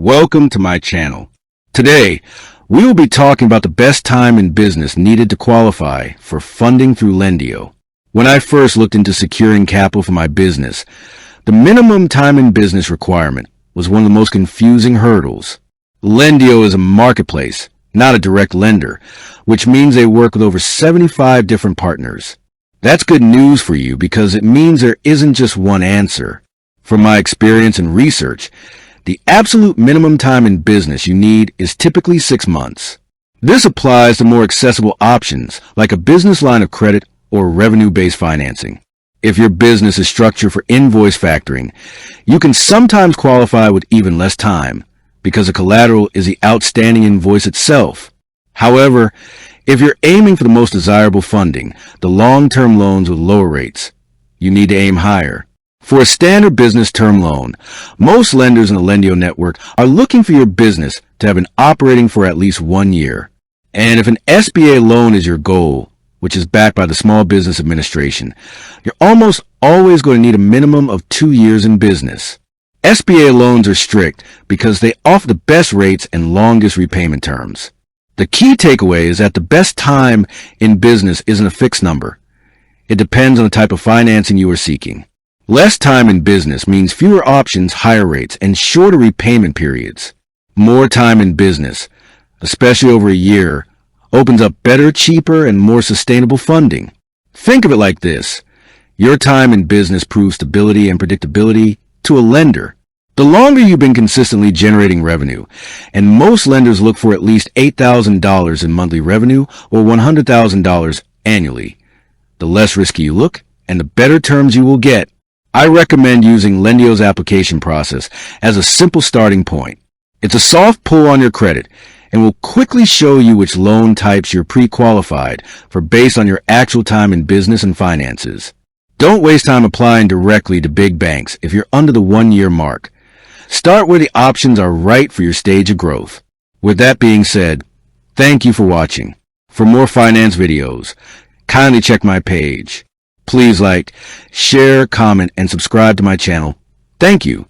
Welcome to my channel. Today, we will be talking about the best time in business needed to qualify for funding through Lendio. When I first looked into securing capital for my business, the minimum time in business requirement was one of the most confusing hurdles. Lendio is a marketplace, not a direct lender, which means they work with over 75 different partners. That's good news for you because it means there isn't just one answer. From my experience and research, the absolute minimum time in business you need is typically 6 months. This applies to more accessible options like a business line of credit or revenue-based financing. If your business is structured for invoice factoring, you can sometimes qualify with even less time because the collateral is the outstanding invoice itself. However, if you're aiming for the most desirable funding, the long-term loans with lower rates, you need to aim higher. For a standard business term loan, most lenders in the Lendio network are looking for your business to have been operating for at least 1 year. And if an SBA loan is your goal, which is backed by the Small Business Administration, you're almost always going to need a minimum of 2 years in business. SBA loans are strict because they offer the best rates and longest repayment terms. The key takeaway is that the best time in business isn't a fixed number. It depends on the type of financing you are seeking. Less time in business means fewer options, higher rates, and shorter repayment periods. More time in business, especially over a year, opens up better, cheaper, and more sustainable funding. Think of it like this. Your time in business proves stability and predictability to a lender. The longer you've been consistently generating revenue, and most lenders look for at least $8,000 in monthly revenue or $100,000 annually, the less risky you look and the better terms you will get. I recommend using Lendio's application process as a simple starting point. It's a soft pull on your credit and will quickly show you which loan types you're pre-qualified for based on your actual time in business and finances. Don't waste time applying directly to big banks if you're under the 1-year mark. Start where the options are right for your stage of growth. With that being said, thank you for watching. For more finance videos, kindly check my page. Please like, share, comment, and subscribe to my channel. Thank you.